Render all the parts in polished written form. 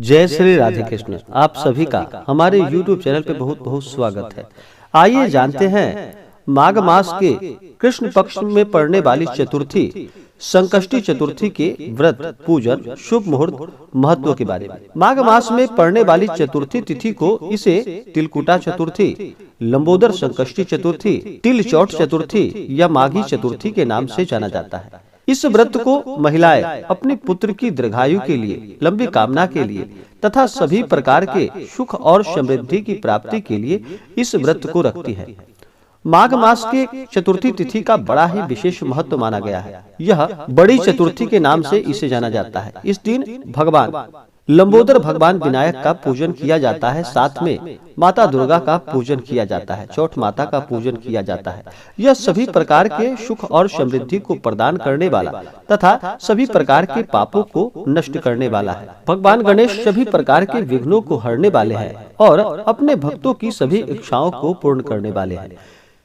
जय श्री राधे कृष्ण। आप सभी का हमारे YouTube चैनल पे बहुत बहुत स्वागत है। आइए जानते हैं माघ मास के कृष्ण पक्ष में पड़ने वाली चतुर्थी संकष्टी चतुर्थी के व्रत, पूजन, शुभ मुहूर्त, महत्व के बारे में। माघ मास में पड़ने वाली चतुर्थी तिथि को इसे तिलकुटा चतुर्थी, लंबोदर संकष्टी चतुर्थी, तिल चौठ चतुर्थी या माघी चतुर्थी के नाम से जाना जाता है। इस व्रत को महिलाएं अपने पुत्र की दीर्घायु के लिए, लंबी कामना के लिए तथा सभी प्रकार के सुख और समृद्धि की प्राप्ति के लिए इस व्रत को रखती है। माघ मास के चतुर्थी तिथि का बड़ा ही विशेष महत्व माना गया है। यह बड़ी चतुर्थी के नाम से इसे जाना जाता है। इस दिन भगवान लंबोदर भगवान विनायक का पूजन किया जाता है, साथ में माता दुर्गा का पूजन किया जाता है, चौठ माता का पूजन किया जाता है। यह सभी प्रकार के सुख और समृद्धि को प्रदान करने वाला तथा सभी प्रकार के पापों को नष्ट करने वाला है। भगवान गणेश सभी प्रकार के विघ्नों को हरने वाले हैं और अपने भक्तों की सभी इच्छाओं को पूर्ण करने वाले हैं।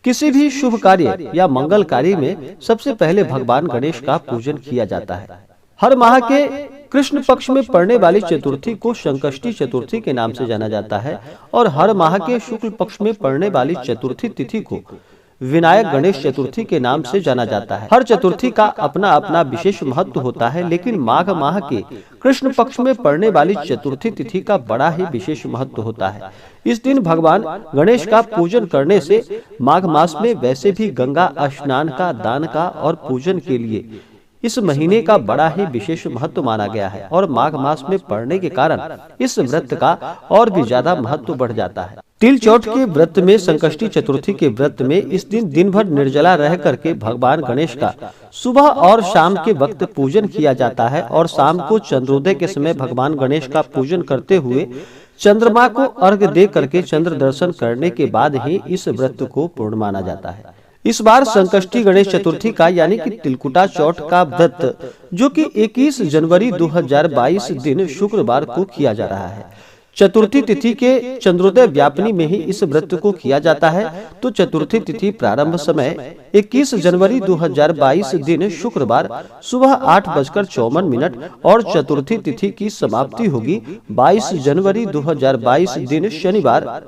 किसी भी शुभ कार्य या मंगल कार्य में सबसे पहले भगवान गणेश का पूजन किया जाता है। हर माह के कृष्ण पक्ष में पड़ने वाली चतुर्थी को संकष्टी चतुर्थी के नाम से जाना जाता है और हर माह के शुक्ल पक्ष में पड़ने वाली चतुर्थी तिथि को विनायक गणेश चतुर्थी के नाम से जाना जाता है। हर चतुर्थी का अपना अपना विशेष महत्व होता है, लेकिन माघ माह के कृष्ण पक्ष में पड़ने वाली चतुर्थी तिथि का बड़ा ही विशेष महत्व होता है। इस दिन भगवान गणेश का पूजन करने से माघ मास में वैसे भी गंगा स्नान का, दान का और पूजन के लिए इस महीने का बड़ा ही विशेष महत्व माना गया है और माघ मास में पड़ने के कारण इस व्रत का और भी ज्यादा महत्व बढ़ जाता है। तिल चौठ के व्रत में, संकष्टी चतुर्थी के व्रत में इस दिन भर निर्जला रह करके भगवान गणेश का सुबह और शाम के वक्त पूजन किया जाता है और शाम को चंद्रोदय के समय भगवान गणेश का पूजन करते हुए चंद्रमा को अर्घ्य दे करके चंद्र दर्शन करने के बाद ही इस व्रत को पूर्ण माना जाता है। इस बार संकष्टी गणेश चतुर्थी का यानी कि तिलकुटा चौथ का व्रत जो कि 21 जनवरी 2022 दिन शुक्रवार को किया जा रहा है। चतुर्थी तिथि के चंद्रोदय व्यापनी में ही इस व्रत को किया जाता है। तो चतुर्थी तिथि प्रारंभ समय 21 जनवरी 2022 दिन शुक्रवार सुबह 8:54 और चतुर्थी तिथि की समाप्ति होगी 22 जनवरी 2022 दिन शनिवार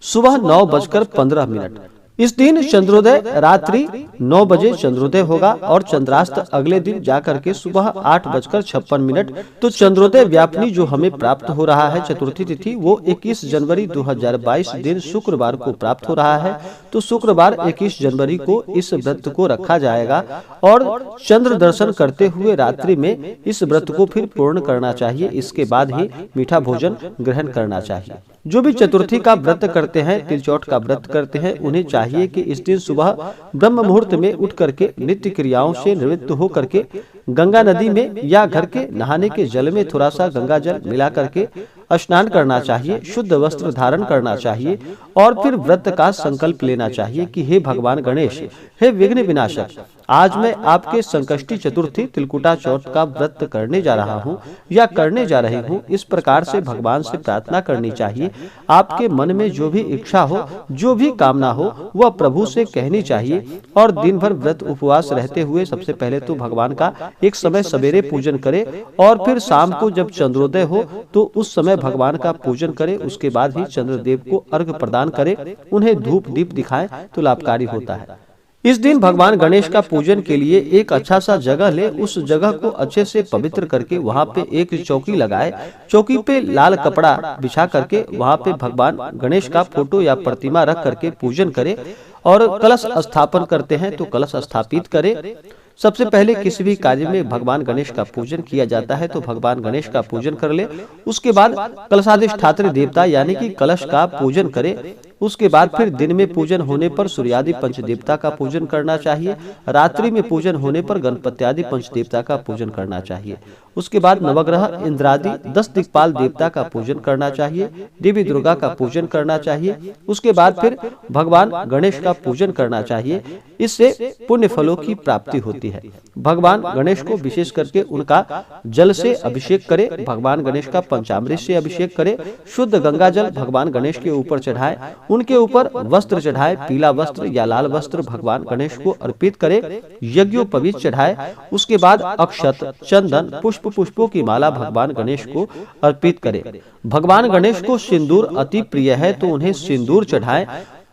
सुबह 9:15। इस दिन चंद्रोदय रात्रि 9 बजे चंद्रोदय होगा और चंद्रास्त अगले दिन जाकर के सुबह 8:56। तो चंद्रोदय व्यापनी जो हमें प्राप्त हो रहा है चतुर्थी तिथि वो 21 जनवरी 2022 दिन शुक्रवार को प्राप्त हो रहा है। तो शुक्रवार 21 जनवरी को इस व्रत को रखा जाएगा और चंद्र दर्शन करते हुए रात्रि में इस व्रत को फिर पूर्ण करना चाहिए। इसके बाद ही मीठा भोजन ग्रहण करना चाहिए। जो भी चतुर्थी का व्रत करते हैं, तिल चौठ का व्रत करते हैं, उन्हें चाहिए कि इस दिन सुबह ब्रह्म मुहूर्त में उठ करके नित्य क्रियाओं से निवृत्त हो करके गंगा नदी में या घर के नहाने के जल में थोड़ा सा गंगा जल मिला करके स्नान करना चाहिए, शुद्ध वस्त्र धारण करना चाहिए और फिर व्रत का संकल्प लेना चाहिए कि हे भगवान गणेश, हे विघ्न विनाशक, आज मैं आपके संकष्टी चतुर्थी तिलकुटा चौथ का व्रत करने जा रहा हूँ या करने जा रही हूँ। इस प्रकार से भगवान से प्रार्थना करनी चाहिए। आपके मन में जो भी इच्छा हो, जो भी कामना हो, वह प्रभु से कहनी चाहिए और दिन भर व्रत उपवास रहते हुए सबसे पहले तो भगवान का एक समय सवेरे पूजन करे और फिर शाम को जब चंद्रोदय हो तो उस समय भगवान का पूजन करे। उसके बाद ही चंद्रदेव को अर्घ्य प्रदान करे, उन्हें धूप दीप दिखाए तो लाभकारी होता है। इस दिन भगवान गणेश का पूजन के लिए एक अच्छा सा जगह ले, उस जगह को अच्छे से पवित्र करके वहाँ पे एक चौकी लगाए। चौकी पे लाल कपड़ा बिछा करके वहाँ पे भगवान गणेश का फोटो या प्रतिमा रख करके पूजन करे और कलश स्थापन करते हैं तो कलश स्थापित करे। सबसे पहले किसी भी कार्य में भगवान गणेश का पूजन किया जाता है तो भगवान गणेश का पूजन कर ले। उसके बाद कलशाधिष्ठात्री देवता यानी कि कलश का पूजन करे। उसके बाद फिर दिन में पूजन होने पर सूर्यादि पंच देवता का पूजन करना चाहिए। रात्रि में पूजन होने पर गणपति आदि पंच देवता का पूजन करना चाहिए। उसके बाद नवग्रह इंद्रादि 10 दिक्पाल देवता का पूजन करना चाहिए। देवी दुर्गा का पूजन करना चाहिए। उसके बाद फिर भगवान गणेश का पूजन करना चाहिए। इससे पुण्य फलों की प्राप्ति होती होती है। भगवान गणेश को विशेष करके उनका जल से अभिषेक करे, भगवान गणेश का पंचामृत से अभिषेक करे, शुद्ध गंगा जल भगवान गणेश के ऊपर चढ़ाए, उनके ऊपर वस्त्र चढ़ाए, पीला वस्त्र या लाल वस्त्र भगवान गणेश को अर्पित करे, यज्ञोपवीत चढ़ाए, उसके बाद अक्षत, चंदन, पुष्पों की माला भगवान गणेश को अर्पित करे। भगवान गणेश को सिंदूर अति प्रिय है तो उन्हें सिंदूर चढ़ाए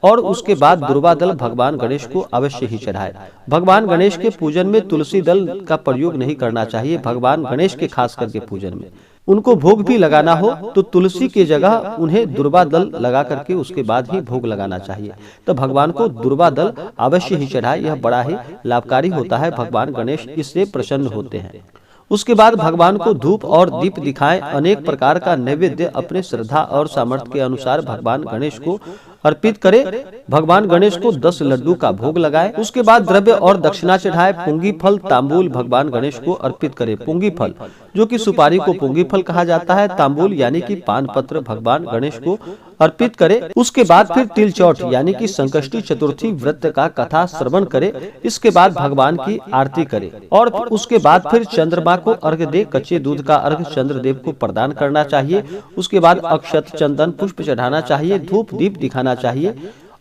और उसके बाद दुर्वा दल भगवान गणेश को अवश्य ही चढ़ाए। भगवान गणेश के पूजन में तुलसी दल का प्रयोग नहीं करना चाहिए। भगवान गणेश के खास करके पूजन में उनको भोग भी लगाना हो तो तुलसी की जगह उन्हें दुर्वा दल लगा करके उसके बाद ही भोग लगाना चाहिए। तो भगवान को दुर्वा दल अवश्य ही चढ़ाए, यह बड़ा ही लाभकारी होता है। भगवान गणेश इससे प्रसन्न होते हैं। उसके बाद भगवान को धूप और दीप दिखाएं। अनेक प्रकार का नैवेद्य अपने श्रद्धा और सामर्थ्य के अनुसार भगवान गणेश को अर्पित करे। भगवान गणेश को 10 लड्डू का भोग लगाए। उसके बाद द्रव्य और दक्षिणा चढ़ाए। पुंगी फल, तांबूल भगवान गणेश को अर्पित करे। पुंगी फल जो कि सुपारी को पुंगी फल कहा जाता है, तांबूल यानी कि पान पत्र भगवान गणेश को अर्पित करे। उसके बाद फिर तिल चौथ यानी कि संकष्टी चतुर्थी व्रत का कथा श्रवण करे। इसके बाद भगवान की आरती करे और उसके बाद फिर चंद्रमा को अर्घ्य दे। कच्चे दूध का अर्घ्य चंद्रदेव को प्रदान करना चाहिए। उसके बाद अक्षत, चंदन, पुष्प चढ़ाना चाहिए, धूप दीप दिखाना चाहिए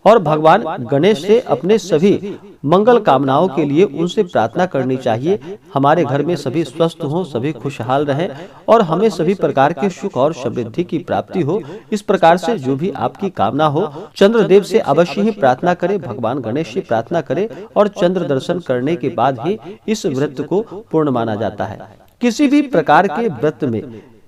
और भगवान गणेश से अपने सभी मंगल कामनाओं के लिए उनसे प्रार्थना करनी चाहिए। हमारे घर में सभी स्वस्थ हों, सभी खुशहाल रहें और हमें सभी प्रकार के सुख और समृद्धि की प्राप्ति हो। इस प्रकार से जो भी आपकी कामना हो चंद्रदेव से अवश्य ही प्रार्थना करें, भगवान गणेश से प्रार्थना करें और चंद्र दर्शन करने के बाद ही इस व्रत को पूर्ण माना जाता है। किसी भी प्रकार के व्रत में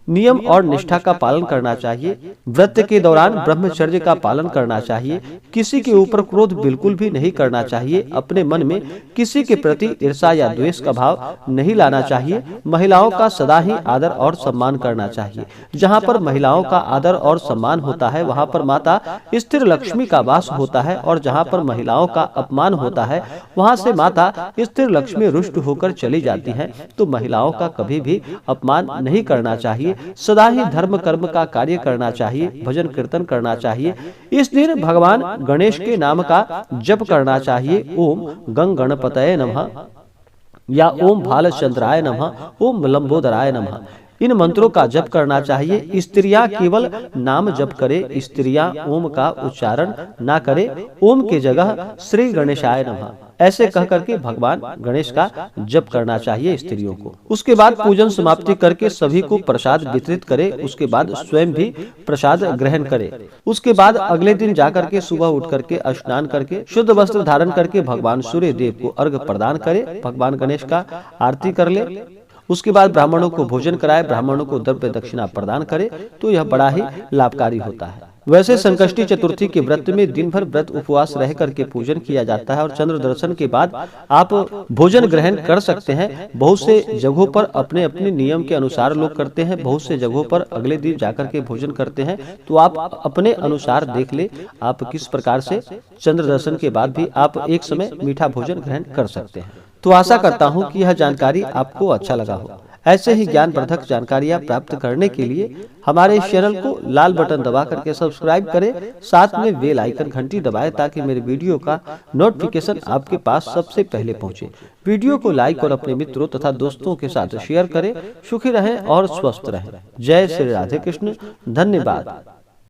नियम और निष्ठा का पालन करना चाहिए। व्रत के दौरान ब्रह्मचर्य का पालन करना चाहिए। किसी के ऊपर क्रोध बिल्कुल भी नहीं करना चाहिए। अपने मन में किसी के प्रति ईर्ष्या या द्वेष का भाव नहीं लाना चाहिए। महिलाओं का सदा ही आदर और सम्मान करना चाहिए। जहाँ पर महिलाओं का आदर और सम्मान होता है वहाँ पर माता स्थिर लक्ष्मी का वास होता है और जहाँ पर महिलाओं का अपमान होता है वहाँ से माता स्थिर लक्ष्मी रुष्ट होकर चली जाती है। तो महिलाओं का कभी भी अपमान नहीं करना चाहिए। सदा ही धर्म कर्म का कार्य करना चाहिए, भजन कीर्तन करना चाहिए। इस दिन भगवान गणेश के नाम का जप करना चाहिए। ओम गंग गणपतये नमः या ओम भालचंद्राय नमः, ओम लंबोदराय नमः। इन मंत्रों का जप करना चाहिए। स्त्रियां केवल नाम जप करे, स्त्रियां ओम का उच्चारण ना करे। ओम के जगह श्री गणेशाय नमः ऐसे कह करके भगवान गणेश का जप करना चाहिए स्त्रियों को। उसके बाद पूजन समाप्ति करके सभी को प्रसाद वितरित करे। उसके बाद स्वयं भी प्रसाद ग्रहण करे। उसके बाद अगले दिन जाकर के सुबह उठ करके स्नान करके शुद्ध वस्त्र धारण करके भगवान सूर्य देव को अर्घ्य प्रदान करे। भगवान गणेश का आरती कर ले। उसके बाद ब्राह्मणों को भोजन कराए, ब्राह्मणों को द्रव्य दक्षिणा प्रदान करे तो यह बड़ा ही लाभकारी होता है। वैसे संकष्टी चतुर्थी के व्रत में दिन भर व्रत उपवास रह करके पूजन किया जाता है और चंद्र दर्शन के बाद आप भोजन ग्रहण कर सकते हैं। बहुत से जगहों पर अपने अपने नियम के अनुसार लोग करते हैं, बहुत से जगहों पर अगले दिन जाकर के भोजन करते हैं। तो आप अपने अनुसार देख ले आप किस प्रकार से चंद्र दर्शन के बाद भी आप एक समय मीठा भोजन ग्रहण कर सकते हैं। तो आशा करता हूँ कि यह जानकारी आपको अच्छा लगा हो। ऐसे ही ज्ञानवर्धक जानकारियाँ प्राप्त करने के लिए हमारे इस चैनल को लाल बटन दबा करके सब्सक्राइब करें, साथ में बेल आइकन घंटी दबाएं ताकि मेरे वीडियो का नोटिफिकेशन आपके पास सबसे पहले पहुंचे। वीडियो को लाइक और अपने मित्रों तथा दोस्तों के साथ शेयर करें। सुखी रहें और स्वस्थ रहें। जय श्री राधे कृष्ण। धन्यवाद।